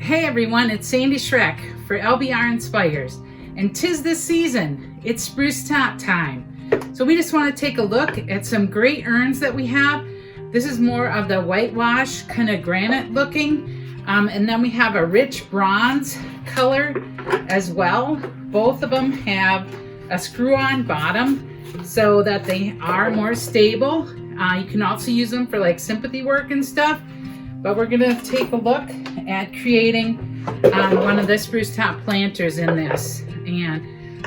Hey everyone, it's Sandy Schreck for LBR Inspires, and 'tis this season. It's spruce top time. So we just want to take a look at some great urns that we have. This is more of the whitewash, kind of granite looking, and then we have a rich bronze color as well. Both of them have a screw-on bottom so that they are more stable. You can also use them for like sympathy work and stuff. But we're gonna take a look at creating one of the spruce top planters in this. And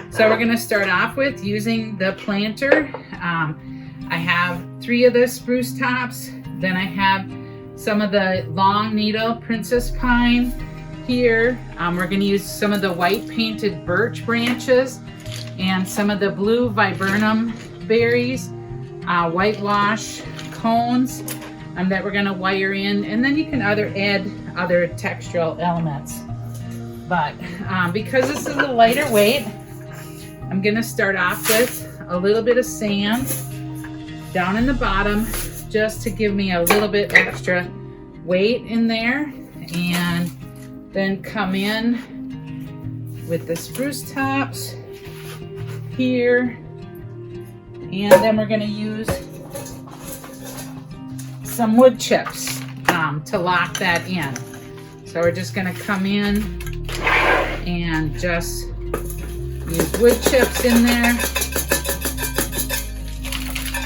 so we're gonna start off with using the planter. I have 3 of the spruce tops. Then I have some of the long needle princess pine here. We're gonna use some of the white painted birch branches and some of the blue viburnum berries, whitewash cones that we're gonna wire in, and then you can add other textural elements. But because this is a lighter weight, I'm gonna start off with a little bit of sand down in the bottom just to give me a little bit extra weight in there, and then come in with the spruce tops here, and then we're gonna use some wood chips to lock that in. So we're just gonna come in and just use wood chips in there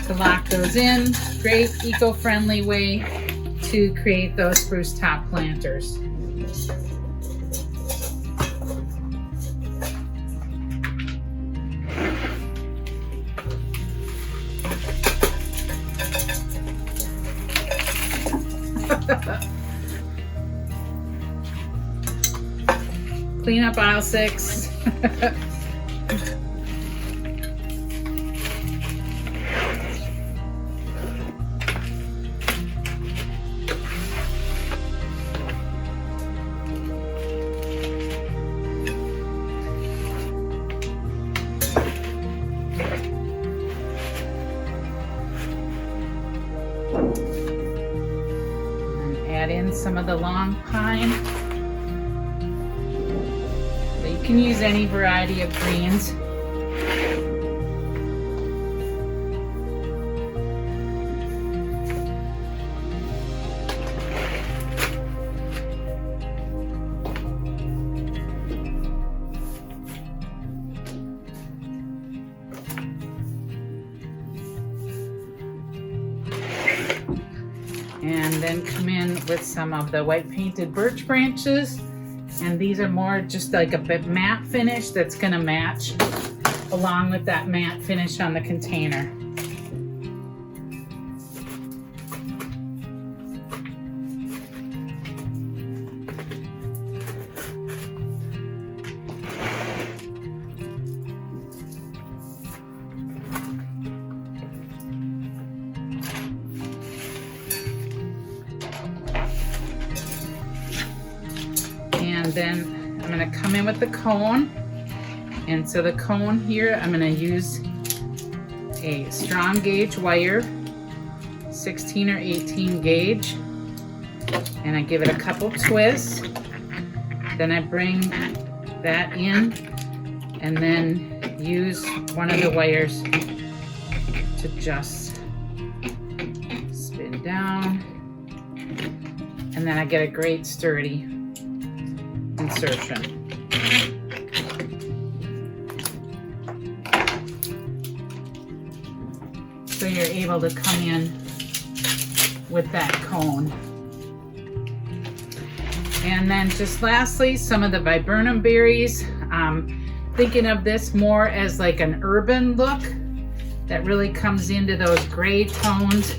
to lock those in. Great eco-friendly way to create those spruce top planters. Clean up aisle 6. Add in some of the long pine. But you can use any variety of greens. And then come in with some of the white painted birch branches, and these are more just like a bit matte finish that's going to match along with that matte finish on the container. And then I'm going to come in with the cone, and so the cone here I'm going to use a strong gauge wire, 16 or 18 gauge, and I give it a couple twists. Then I bring that in and then use one of the wires to just spin down, and then I get a great sturdy insertion. So you're able to come in with that cone. And then just lastly, some of the viburnum berries. Thinking of this more as like an urban look that really comes into those gray tones.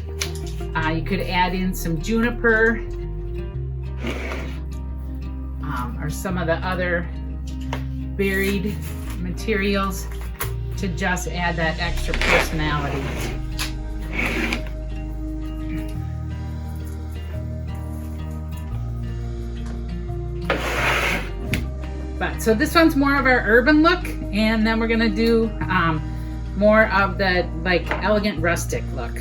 You could add in some juniper, or some of the other buried materials to just add that extra personality. But so this one's more of our urban look, and then we're gonna do more of the like elegant rustic look.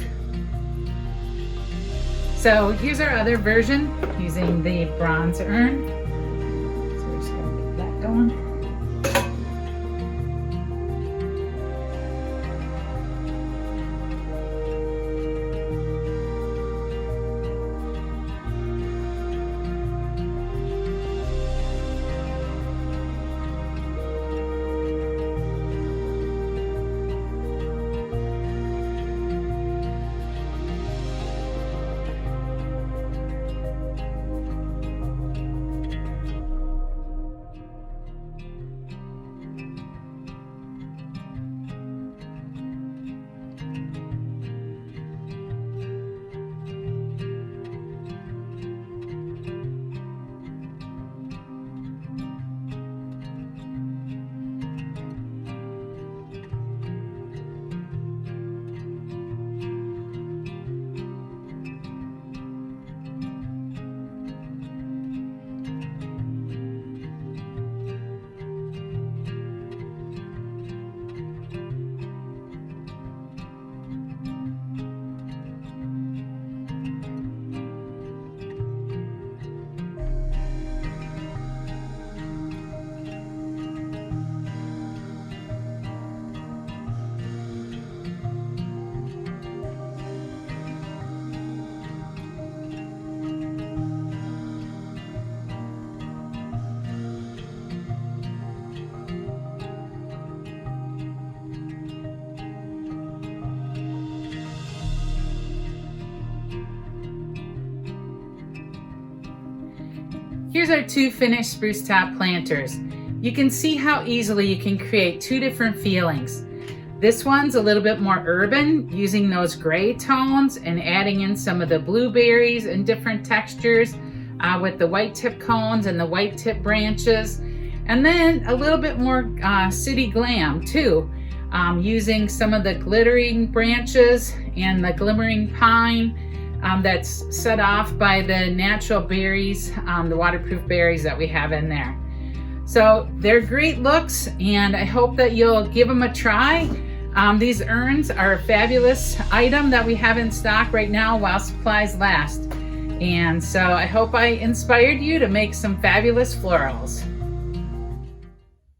So here's our other version using the bronze urn. one. Here's our two finished spruce top planters. You can see how easily you can create two different feelings. This one's a little bit more urban, using those gray tones and adding in some of the blueberries and different textures with the white tip cones and the white tip branches. And then a little bit more city glam too, using some of the glittering branches and the glimmering pine that's set off by the natural berries, the waterproof berries that we have in there. So they're great looks, and I hope that you'll give them a try. These urns are a fabulous item that we have in stock right now while supplies last. And so I hope I inspired you to make some fabulous florals.